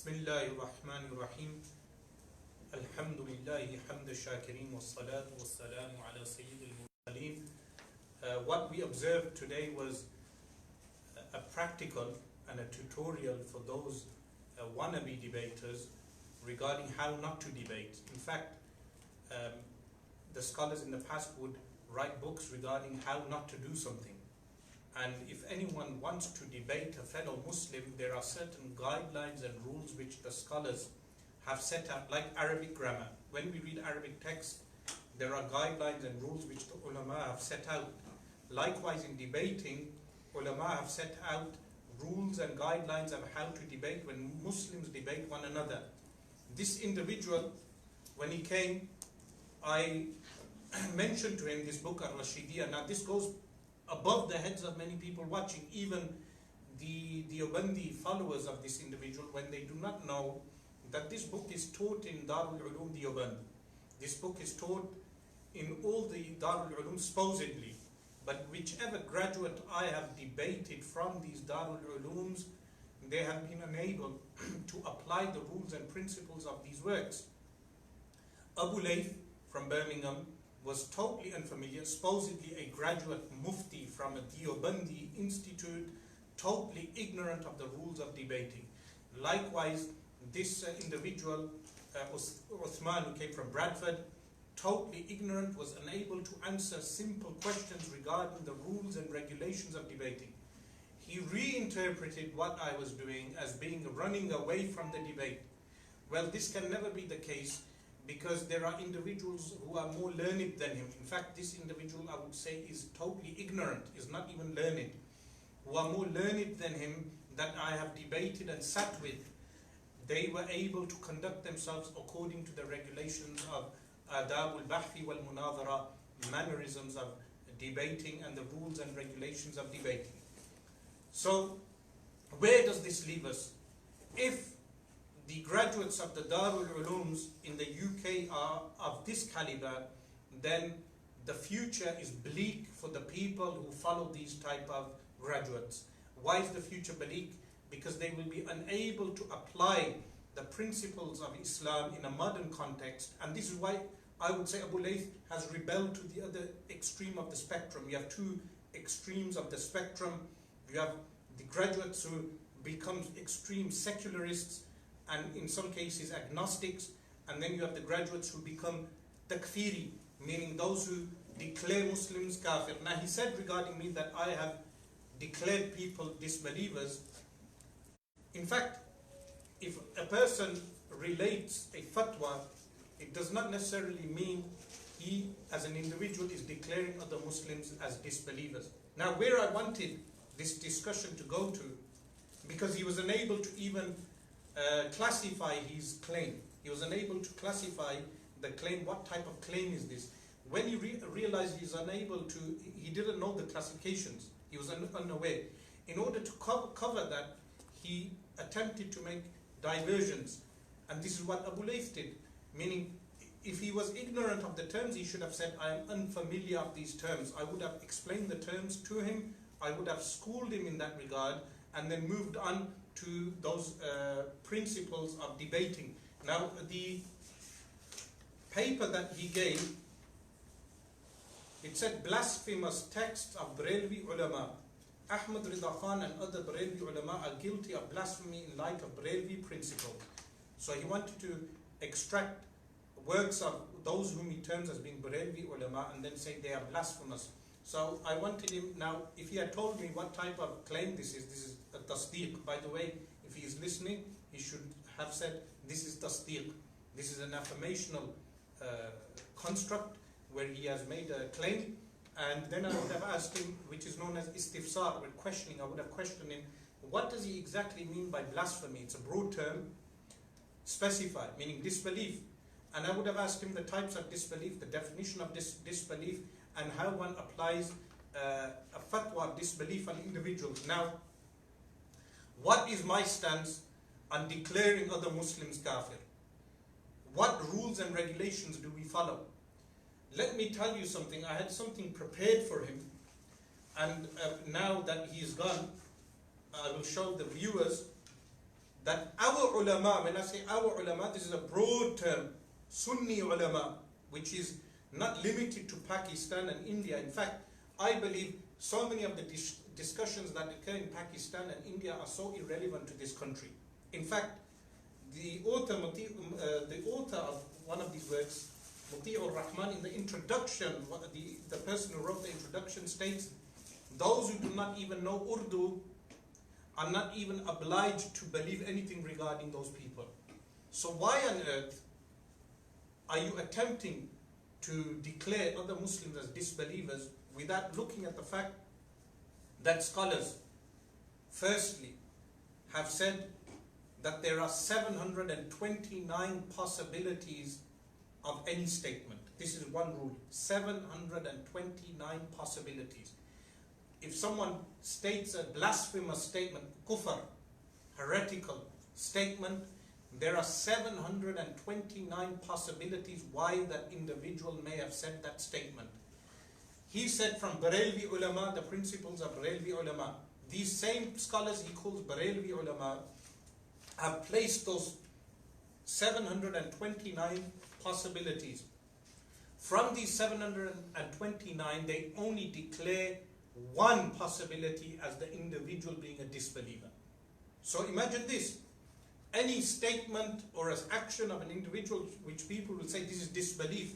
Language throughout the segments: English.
Bismillahir Rahmanir Rahim. Alhamdulillahi hamd shakirin wa salatu wa salamu ala sayyidil mursaleen. What we observed today was a practical and a tutorial for those wannabe debaters regarding how not to debate. In fact, the scholars in the past would write books regarding how not to do something. And if anyone wants to debate a fellow Muslim, there are certain guidelines and rules which the scholars have set out, like Arabic grammar. When we read Arabic text, there are guidelines and rules which the ulama have set out. Likewise, in debating, ulama have set out rules and guidelines of how to debate when Muslims debate one another. This individual, when he came, I mentioned to him this book, Rashid. Now this goes above the heads of many people watching, even the Deobandi followers of this individual, when they do not know that this book is taught in Darul Ulum Deoband. This book is taught in all the Darul Ulum supposedly, but whichever graduate I have debated from these Darul Ulums, they have been unable to apply the rules and principles of these works. Abu Layth from Birmingham was totally unfamiliar, supposedly a graduate mufti from a Deobandi institute, totally ignorant of the rules of debating. Likewise, this individual, Usman, who came from Bradford, totally ignorant, was unable to answer simple questions regarding the rules and regulations of debating. He reinterpreted what I was doing as being running away from the debate. Well, this can never be the case, because there are individuals who are more learned than him. In fact, this individual, I would say, is totally ignorant, is not even learned, who are more learned than him, that I have debated and sat with. They were able to conduct themselves according to the regulations of adab al-bahthi wal-munadhara, mannerisms of debating and the rules and regulations of debating. So, where does this leave us? If the graduates of the Darul Ulums in the UK are of this caliber, then the future is bleak for the people who follow these type of graduates. Why is the future bleak? Because they will be unable to apply the principles of Islam in a modern context. And this is why I would say Abu Layth has rebelled to the other extreme of the spectrum. You have two extremes of the spectrum. You have the graduates who become extreme secularists, and in some cases agnostics, and then you have the graduates who become takfiri, meaning those who declare Muslims kafir. Now he said regarding me that I have declared people disbelievers. In fact, if a person relates a fatwa, it does not necessarily mean he as an individual is declaring other Muslims as disbelievers. Now where I wanted this discussion to go to, because he was unable to even classify his claim. He was unable to classify the claim. What type of claim is this? When he realized he's unable to, he didn't know the classifications. He was unaware. In order to cover that, he attempted to make diversions. And this is what Abu Layth did. Meaning, if he was ignorant of the terms, he should have said, I am unfamiliar of these terms. I would have explained the terms to him. I would have schooled him in that regard, and then moved on to those principles of debating. Now, the paper that he gave, it said blasphemous texts of Barelvi ulama. Ahmad Rida Khan and other Barelvi ulama are guilty of blasphemy in light of Barelvi principle. So he wanted to extract works of those whom he terms as being Barelvi ulama and then say they are blasphemous. So I wanted him, now if he had told me what type of claim this is a tasdeeq. By the way, if he is listening, he should have said this is tasdeeq. This is an affirmational construct where he has made a claim, and then I would have asked him, which is known as istifsar, with questioning. I would have questioned him, what does he exactly mean by blasphemy? It's a broad term, specified, meaning disbelief. And I would have asked him the types of disbelief, the definition of disbelief, and how one applies a fatwa of disbelief on individuals. Now, what is my stance on declaring other Muslims kafir? What rules and regulations do we follow? Let me tell you something. I had something prepared for him, and now that he is gone, I will show the viewers that our ulama, when I say our ulama, this is a broad term, Sunni ulama, which is not limited to Pakistan and India. In fact, I believe so many of the discussions that occur in Pakistan and India are so irrelevant to this country. In fact, the author of one of these works, Muti'ur Rahman, in the introduction, the person who wrote the introduction states, those who do not even know Urdu are not even obliged to believe anything regarding those people. So why on earth are you attempting to declare other Muslims as disbelievers without looking at the fact that scholars, firstly, have said that there are 729 possibilities of any statement. This is one rule, 729 possibilities. If someone states a blasphemous statement, kufr, heretical statement, there are 729 possibilities why that individual may have said that statement. He said from Barelvi ulama, the principles of Barelvi ulama, these same scholars he calls Barelvi ulama have placed those 729 possibilities. From these 729, they only declare one possibility as the individual being a disbeliever. So imagine this, any statement or an action of an individual which people will say this is disbelief,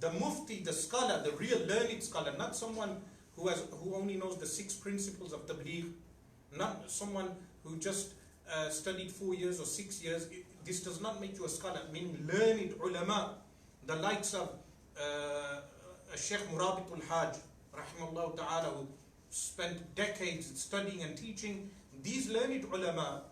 the mufti, the scholar, the real learned scholar, not someone who only knows the 6 principles of tabligh, not someone who just studied 4 years or 6 years, this does not make you a scholar, meaning learned ulama, the likes of Shaykh Murabit al-Hajj, rahimahullah ta'ala, who spent decades studying and teaching. These learned ulama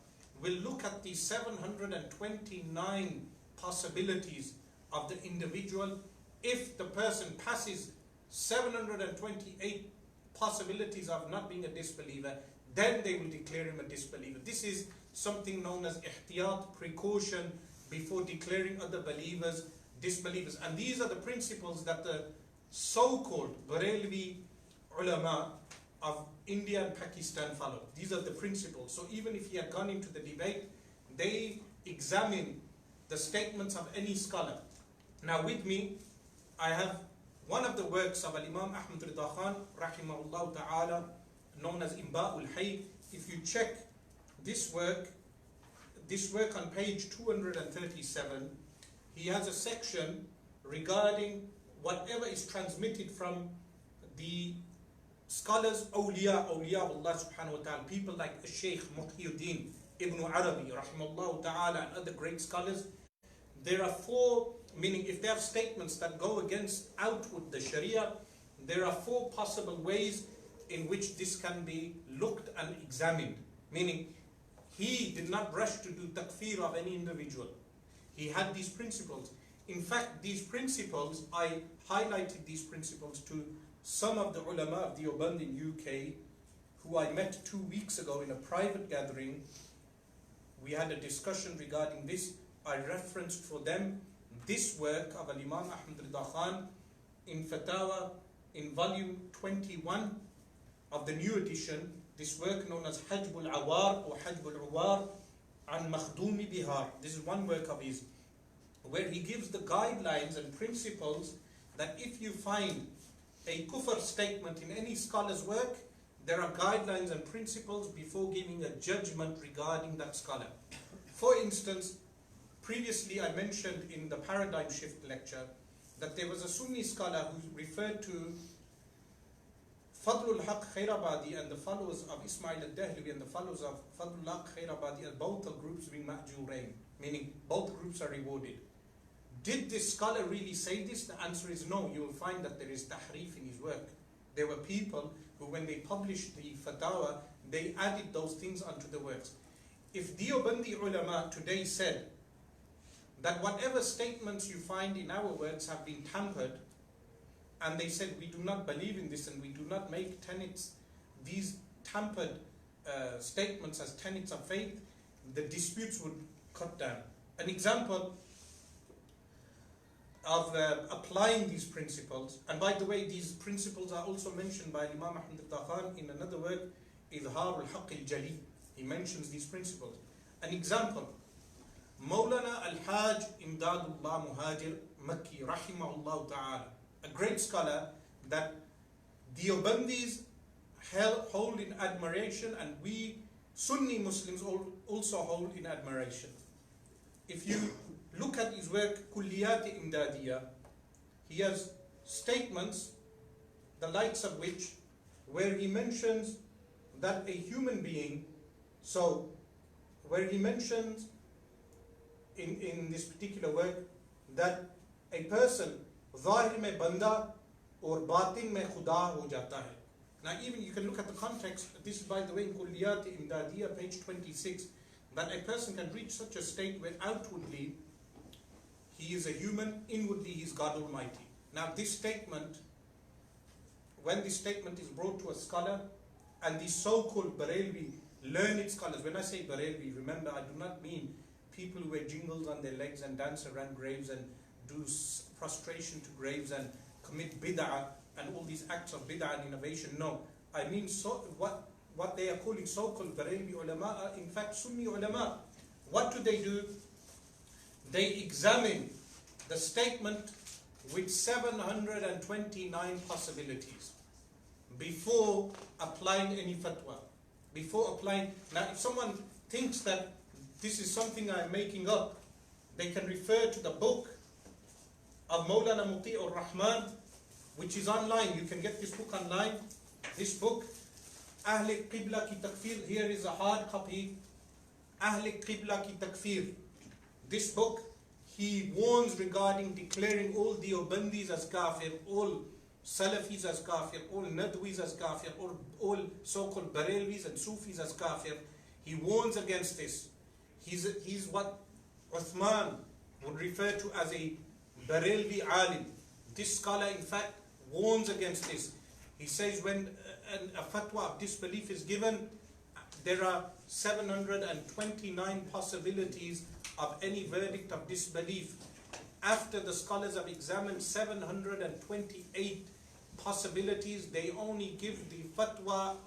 will look at the 729 possibilities of the individual. If the person passes 728 possibilities of not being a disbeliever, then they will declare him a disbeliever. This is something known as ihtiyat, precaution, before declaring other believers disbelievers. And these are the principles that the so-called Barelvi ulama of India and Pakistan follow. These are the principles. So even if he had gone into the debate, they examine the statements of any scholar. Now with me, I have one of the works of Imam Ahmad Rida Khan, rahimahullah ta'ala, known as Imba'ul Hayy. If you check this work on page 237, he has a section regarding whatever is transmitted from the scholars, awliya of Allah subhanahu wa ta'ala, people like Shaykh Muhyiddin Ibn Arabi, rahimahullah ta'ala, and other great scholars. There are 4, meaning if they have statements that go against outward the Sharia, there are 4 possible ways in which this can be looked and examined. Meaning, he did not rush to do takfir of any individual. He had these principles. In fact, these principles, I highlighted these principles to some of the ulama of Deobandi in UK, who I met 2 weeks ago in a private gathering. We had a discussion regarding this. I referenced for them this work of Imam Ahmad Rida Khan in Fatawa in volume 21 of the new edition, this work known as Hajbul Awar or Hajbul Awar an Makhdumi Bihar. This is one work of his, where he gives the guidelines and principles that if you find a kufr statement in any scholar's work, there are guidelines and principles before giving a judgment regarding that scholar. For instance, previously I mentioned in the paradigm shift lecture that there was a Sunni scholar who referred to Fadlul Haq Khairabadi and the followers of Ismail al-Dahlawi and the followers of Fadlul Haq Khairabadi, and both the groups being ma'jurain, meaning both groups are rewarded. Did this scholar really say this? The answer is no. You will find that there is tahrif in his work. There were people who, when they published the fatwa, they added those things onto the works. If Deobandi ulama today said that whatever statements you find in our works have been tampered, and they said we do not believe in this and we do not make tenets, these tampered statements as tenets of faith, the disputes would cut down. An example of applying these principles, and by the way, these principles are also mentioned by Imam Ahmad Rida Khan in another work, Idhar al-Haqq al-Jali. He mentions these principles. An example, Maulana Al-Haj Imdadullah Muhajir Makki Rahimahullah Ta'ala, a great scholar that Deobandis hold in admiration, and we Sunni Muslims also hold in admiration. If you look at his work, Kulliyat Imdadiyah, he has statements, the likes of which, where he mentions that a human being, so where he mentions in this particular work that a person zahir mein banda or batin mein khuda ho jata hai. Now even you can look at the context, this is by the way in Kulliyat Imdadiyah page 26, that a person can reach such a state where outwardly he is a human, inwardly he is God Almighty. Now this statement, when this statement is brought to a scholar, and the so-called Barelvi learned scholars, when I say Barelvi, remember I do not mean people who wear jingles on their legs and dance around graves and do prostration to graves and commit bid'ah and all these acts of bid'ah and innovation. No, I mean what they are calling so-called Barelvi ulama are in fact Sunni ulama. What do? They examine the statement with 729 possibilities before applying any fatwa. Before applying, now if someone thinks that this is something I'm making up, they can refer to the book of Maulana Muti'ur Rahman, which is online. You can get this book online. This book, Ahl Qibla ki Takfir, here is a hard copy. Ahl Qibla ki Takfir. This book, he warns regarding declaring all Deobandis as kafir, all Salafis as kafir, all Nadwis as kafir, all so-called Barelvis and Sufis as kafir. He warns against this. He's what Uthman would refer to as a Barelvi alim. This scholar in fact warns against this. He says when a fatwa of disbelief is given, there are 729 possibilities of any verdict of disbelief. After the scholars have examined 728 possibilities, they only give the fatwa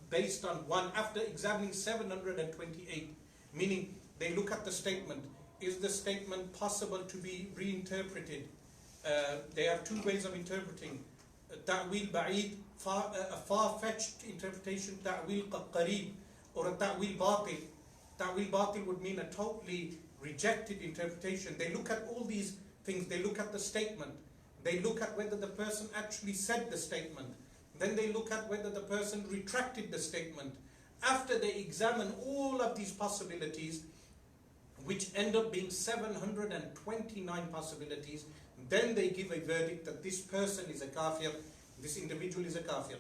based on one after examining 728. Meaning they look at the statement. Is the statement possible to be reinterpreted? There are two ways of interpreting. Ta'wil ba'id, a far-fetched interpretation, ta'wil qarib, or a ta'wil batil. Ta'wil batil would mean a totally rejected interpretation. They look at all these things. They look at the statement. They look at whether the person actually said the statement. Then they look at whether the person retracted the statement. After they examine all of these possibilities, which end up being 729 possibilities, then they give a verdict that this person is a kafir, this individual is a kafir.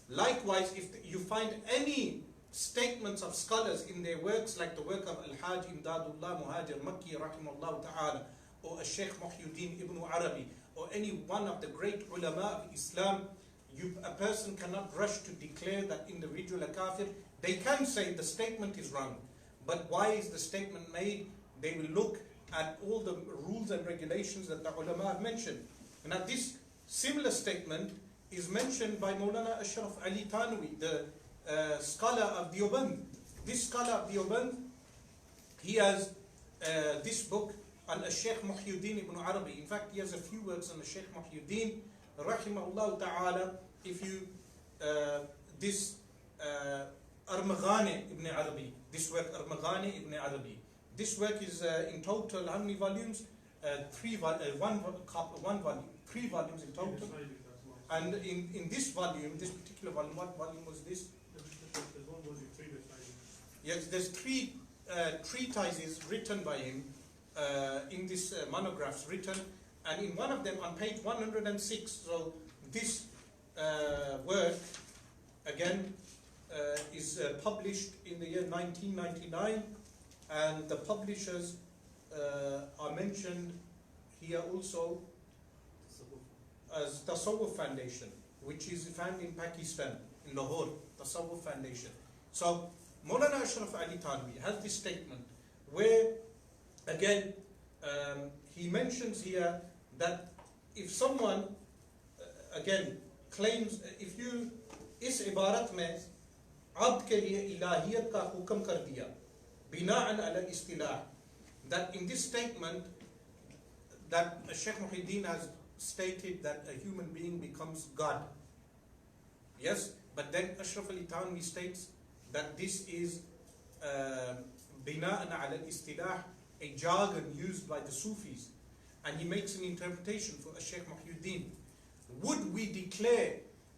Likewise, if you find any statements of scholars in their works, like the work of Al-Haj Imdadullah Muhajir Makki Rahimahullah Ta'ala, or Shaykh Muhyiddin Ibn Arabi, or any one of the great ulama of Islam, a person cannot rush to declare that individual a kafir. They can say the statement is wrong, but why is the statement made? They will look at all the rules and regulations that the ulama have mentioned. Now this similar statement is mentioned by Maulana Ashraf Ali Tanwi, the scholar of Deoband. This scholar of Deoband, he has this book on Shaykh Muhyiddin Ibn Arabi. In fact, he has a few words on Shaykh Muhyiddin Rahimahullah Ta'ala. If you, this Armaghani Ibn Arabi, this work Armaghani Ibn Arabi, this work is in total how many volumes? One volume, 3 volumes in total. And in this volume, this particular volume, what volume was this? There's 1 volume, 3 Yes, there's 3 treatises written by him in this monographs written, and in one of them on page 106. So this work again is published in the year 1999, and the publishers are mentioned here also as Tasawwuf Foundation, which is found in Pakistan, in Lahore, Tasawwuf Foundation. So Maulana Ashraf Ali Tanwi has this statement where again he mentions here that if someone again claims, if you इस इबारत में अब्द के लिए इलाहियत का हुक्म कर दिया, bina'an ala istilah, that in this statement that Shaykh Muhyiddin has stated that a human being becomes God. Yes, but then Ashraf Ali Thanwi states that this is bina'an ala istilah, a jargon used by the Sufis, and he makes an interpretation for Shaykh Muhyiddin. Would we declare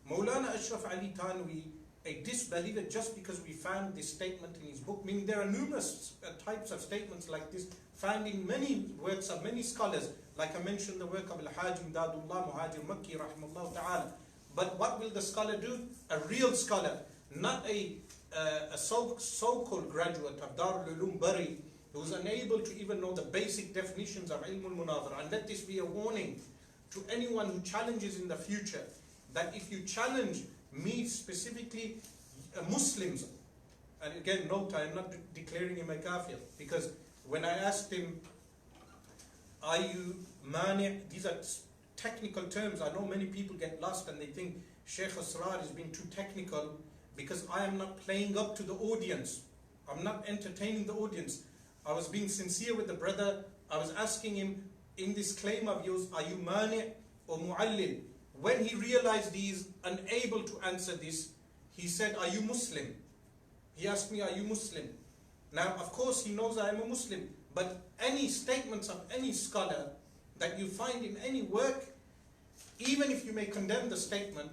Maulana Ashraf Ali Thanwi a disbeliever just because we found this statement in his book? Meaning there are numerous types of statements like this found in many works of many scholars, like I mentioned the work of Al-Hajj Imdadullah Muhajir Makki rahimahullah ta'ala. But what will the scholar do? A real scholar, not a so-called graduate of Darul Ulum Bari, who is unable to even know the basic definitions of Ilm al-Munadhara. And let this be a warning to anyone who challenges in the future, that if you challenge me specifically, Muslims, and again note, I am not declaring him a kafir, because when I asked him, are you mani', these are technical terms. I know many people get lost and they think Shaykh Asrar is being too technical, because I am not playing up to the audience. I'm not entertaining the audience. I was being sincere with the brother. I was asking him, in this claim of yours, are you mani' or mu'allil? When he realized he is unable to answer this, he said, are you Muslim? He asked me, are you Muslim? Now, of course, he knows I am a Muslim, but any statements of any scholar that you find in any work, even if you may condemn the statement,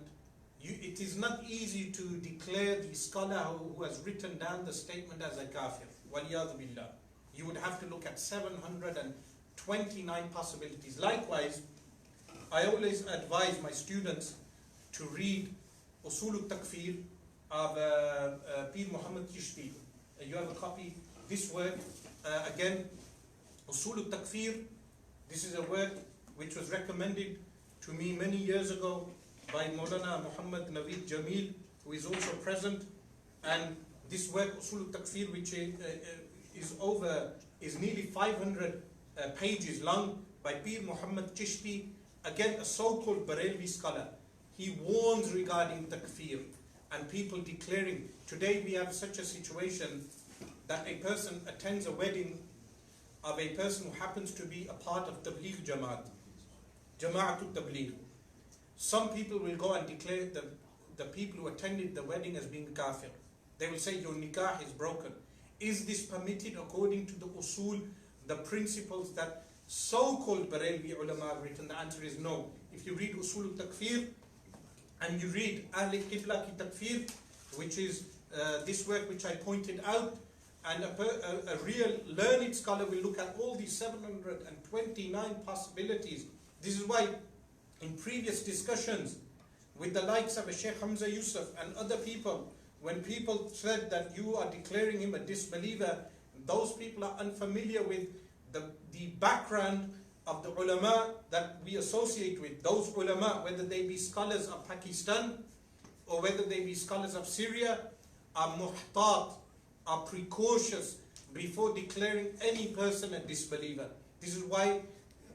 it is not easy to declare the scholar who has written down the statement as a kafir. Waliyadu billah. You would have to look at 729 possibilities. Likewise, I always advise my students to read Usul al-Takfir of Pir Muhammad Chishti. You have a copy. This work, again, Usul al-Takfir, this is a work which was recommended to me many years ago by Maulana Muhammad Naveed Jamil, who is also present. And this work, Usul al-Takfir, which is nearly 500 pages long, by Pir Muhammad Chishti, again a so-called Barelvi scholar. He warns regarding takfir and people declaring. Today we have such a situation that a person attends a wedding of a person who happens to be a part of Tabligh Jamaat, Jama'atul Tabligh. Some people will go and declare the people who attended the wedding as being kafir. They will say your nikah is broken. Is this permitted according to the usul, the principles that so-called Barelvi ulama have written? The answer is no. If you read Usul al-Takfir and you read Ahl Qibla ki Takfir, which is this work which I pointed out, and a real learned scholar will look at all these 729 possibilities. This is why in previous discussions with the likes of Shaykh Hamza Yusuf and other people, when people said that you are declaring him a disbeliever, those people are unfamiliar with the background of the ulama that we associate with. Those ulama, whether they be scholars of Pakistan or whether they be scholars of Syria, are muhtat, are precautious before declaring any person a disbeliever. This is why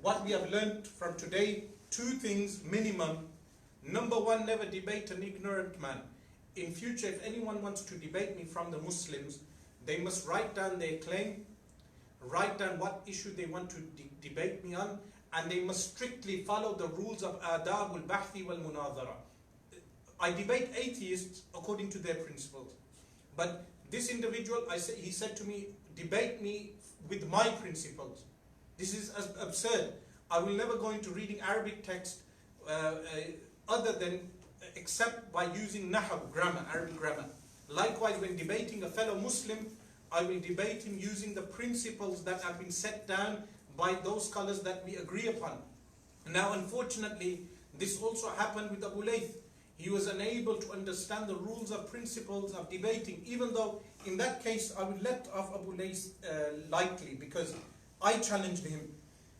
what we have learned from today, two things minimum. Number one, never debate an ignorant man. In future, if anyone wants to debate me from the Muslims, they must write down their claim, write down what issue they want to debate me on, and they must strictly follow the rules of adab al-bahthi wal-munadhara. I debate atheists according to their principles. But this individual, he said to me, debate me with my principles. This is absurd. I will never go into reading Arabic text other than except by using nahab, grammar, Arabic grammar. Likewise, when debating a fellow Muslim, I will debate him using the principles that have been set down by those scholars that we agree upon. Now, unfortunately, this also happened with Abu Layth. He was unable to understand the rules of principles of debating, even though in that case I would let off Abu Layth lightly because I challenged him.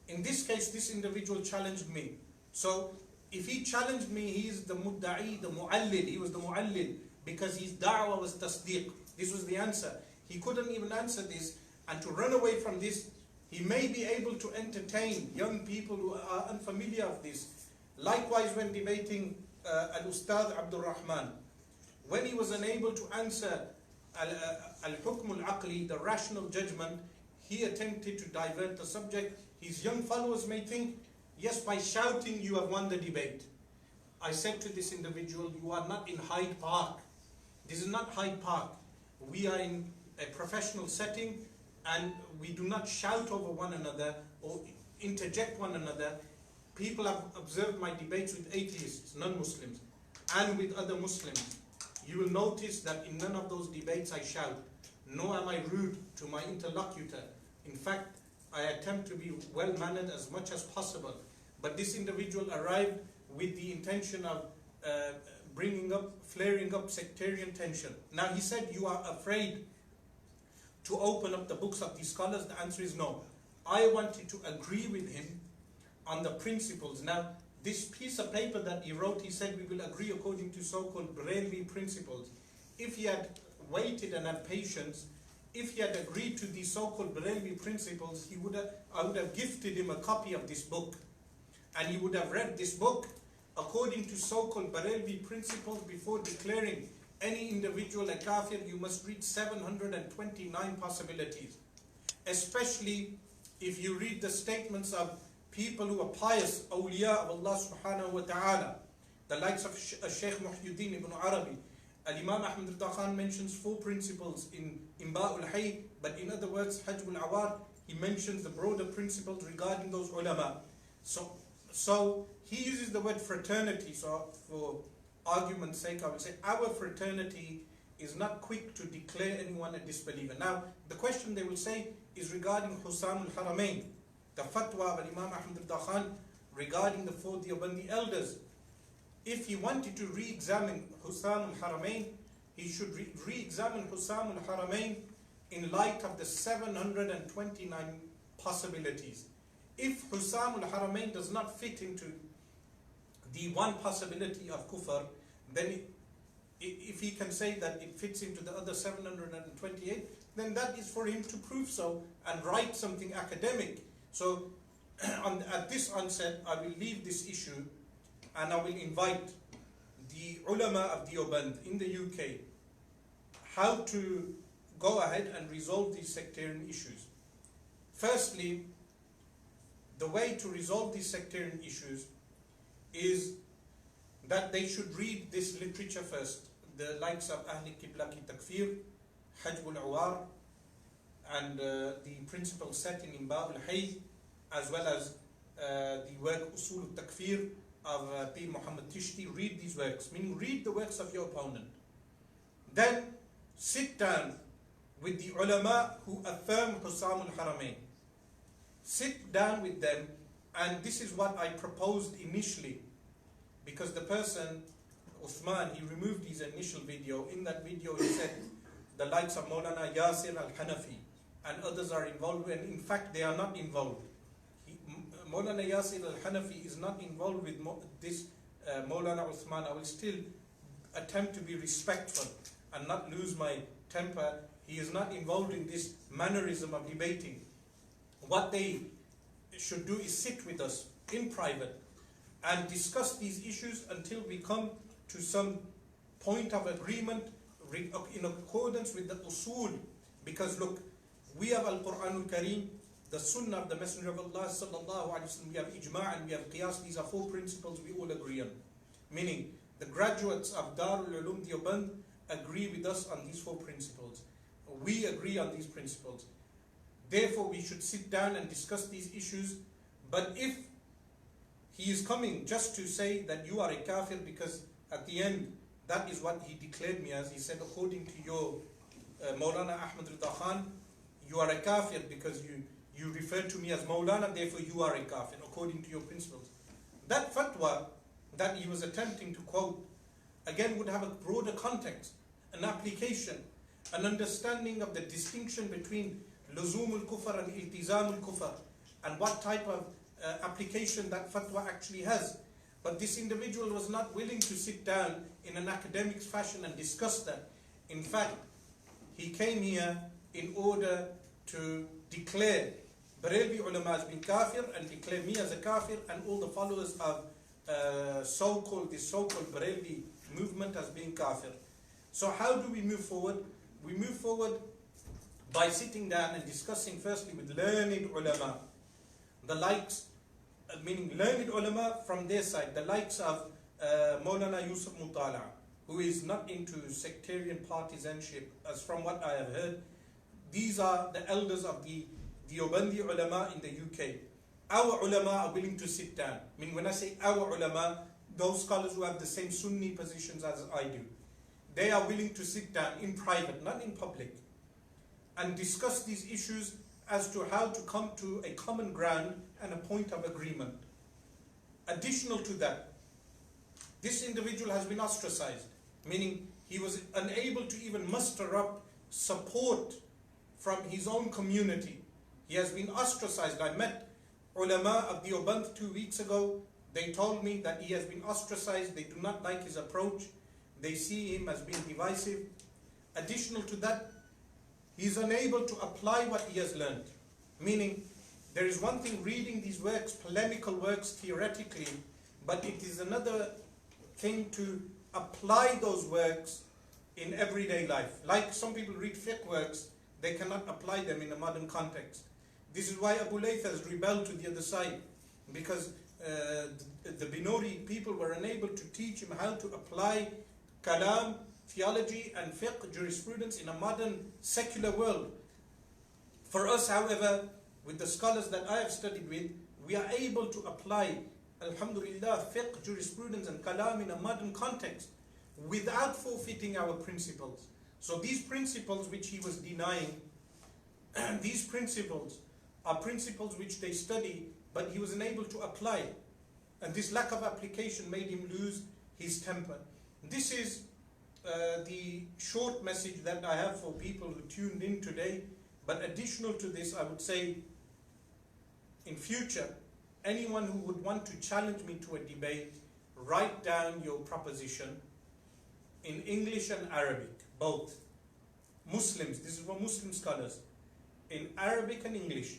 In this case, this individual challenged me. So if he challenged me, he is the mudda'i, the mu'allil. He was the mu'allil because his da'wah was tasdeeq. This was the answer. He couldn't even answer this, and to run away from this, he may be able to entertain young people who are unfamiliar of this. Likewise, when debating Al-Ustad Abdul Rahman, when he was unable to answer al-hukm al-aqli, the rational judgment, he attempted to divert the subject. His young followers may think, yes, by shouting you have won the debate. I said to this individual, you are not in Hyde Park. This is not Hyde Park. We are in a professional setting and we do not shout over one another or interject one another. People have observed my debates with atheists, non-Muslims, and with other Muslims. You will notice that in none of those debates I shout, nor am I rude to my interlocutor. In fact, I attempt to be well-mannered as much as possible. But this individual arrived with the intention of flaring up sectarian tension. Now he said, you are afraid to open up the books of these scholars. The answer is no. I wanted to agree with him on the principles. Now, this piece of paper that he wrote, he said we will agree according to so-called Barelvi principles. If he had waited and had patience, if he had agreed to these so-called Barelvi principles, I would have gifted him a copy of this book. And he would have read this book according to so-called Barelvi principles. Before declaring any individual a kafir, you must read 729 possibilities. Especially if you read the statements of people who are pious, awliya of Allah subhanahu wa ta'ala, the likes of Shaykh Muhyiddin ibn Arabi. Al-Imam Ahmad al-Khan mentions 4 principles in Imba'ul Hayy, but in other words, Hajb al-Awad, he mentions the broader principles regarding those ulama. So he uses the word fraternity. So for argument's sake, I will say our fraternity is not quick to declare anyone a disbeliever. Now, the question they will say is regarding Husam al-Haramain, the fatwa of Imam Ahmad al-Khan regarding the 4 Deobandi elders. If he wanted to re-examine Husam al-Haramain, he should re-examine Husam al-Haramain in light of the 729 possibilities. If Husam al-Haramain does not fit into the one possibility of kufr, then if he can say that it fits into the other 728, then that is for him to prove so and write something academic. So at this onset, I will leave this issue and I will invite the ulama of Deoband in the UK how to go ahead and resolve these sectarian issues. Firstly, the way to resolve these sectarian issues is that they should read this literature first, the likes of Ahli Qibla ki Takfir, Hajb al-Awar, and the principles set in Imba'ul Hayy, as well as the work Usul al-Takfir of Pir Muhammad Tishti. Read these works, meaning read the works of your opponent. Then sit down with the ulama who affirm Husam al-Haramain. Sit down with them, and this is what I proposed initially, because the person, Uthman, he removed his initial video. In that video he said the likes of Maulana Yasir al-Hanafi and others are involved, and in fact they are not involved. Maulana Yasir al-Hanafi is not involved with this Maulana Uthman. I will still attempt to be respectful and not lose my temper. He is not involved in this mannerism of debating. What they should do is sit with us in private and discuss these issues until we come to some point of agreement in accordance with the usul. Because look, we have Al-Quran al-Kareem, the Sunnah of the Messenger of Allah sallallahu alaihi wasallam, we have Ijma' and we have Qiyas. These are 4 principles we all agree on. Meaning, the graduates of Darul Ulum Deoband agree with us on these 4 principles. We agree on these principles. Therefore, we should sit down and discuss these issues. But if he is coming just to say that you are a kafir, because at the end, that is what he declared me as. He said, according to your Maulana Ahmad Khan, you are a kafir because you refer to me as Maulana, therefore you are a kafir, according to your principles. That fatwa that he was attempting to quote, again, would have a broader context, an application, an understanding of the distinction between luzum al-kufr and iltizam al-kufr, and what type of application that fatwa actually has. But this individual was not willing to sit down in an academic fashion and discuss that. In fact, he came here in order to declare Barelvi ulama as being kafir and declare me as a kafir and all the followers of this so-called Barelvi movement as being kafir. So how do we move forward? We move forward by sitting down and discussing firstly with learned ulama, the likes, meaning learned ulama from their side, the likes of Maulana Yusuf Mutala, who is not into sectarian partisanship, as from what I have heard. These are the elders of the Deobandi ulama in the UK. Our ulama are willing to sit down. I mean, when I say our ulama, those scholars who have the same Sunni positions as I do, they are willing to sit down in private, not in public, and discuss these issues as to how to come to a common ground and a point of agreement. Additional to that, this individual has been ostracized, meaning he was unable to even muster up support from his own community. He has been ostracized. I met ulama of Deoband 2 weeks ago. They told me that he has been ostracized. They do not like his approach. They see him as being divisive. Additional to that, he is unable to apply what he has learned. Meaning, there is one thing reading these works, polemical works theoretically, but it is another thing to apply those works in everyday life. Like some people read fiqh works, they cannot apply them in a modern context. This is why Abu Layth has rebelled to the other side, because the Binori people were unable to teach him how to apply kalam, theology and fiqh, jurisprudence in a modern secular world. For us, however, with the scholars that I have studied with, we are able to apply, alhamdulillah, fiqh, jurisprudence and kalam in a modern context without forfeiting our principles. So these principles which he was denying, these principles are principles which they study, but he was unable to apply. And this lack of application made him lose his temper. This is the short message that I have for people who tuned in today. But additional to this, I would say, in future, anyone who would want to challenge me to a debate, write down your proposition in English and Arabic, both. Muslims, this is for Muslim scholars, in Arabic and English.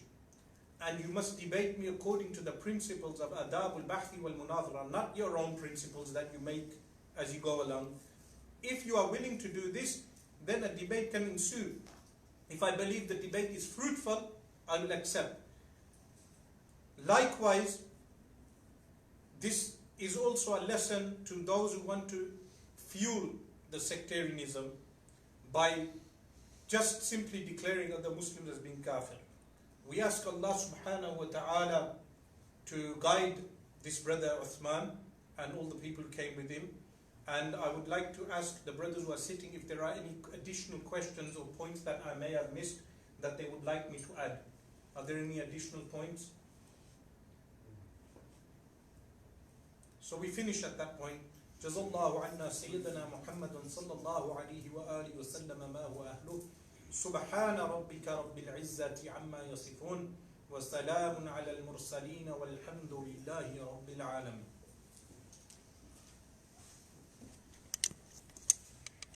And you must debate me according to the principles of adab al-bahthi wal-munadhara, not your own principles that you make as you go along. If you are willing to do this, then a debate can ensue. If I believe the debate is fruitful, I will accept. Likewise, this is also a lesson to those who want to fuel the sectarianism by just simply declaring other Muslims as being kafir. We ask Allah subhanahu wa ta'ala to guide this brother Uthman and all the people who came with him. And I would like to ask the brothers who are sitting if there are any additional questions or points that I may have missed that they would like me to add. Are there any additional points? So we finish at that point. Jazallahu anna Sayyidina Muhammadun sallallahu alayhi wa alihi wa sallam ma huwa ahluh. Subhana rabbika rabbil izzati amma yasifun. Wa salamun ala al-mursaleen walhamdulillahi rabbil alamin.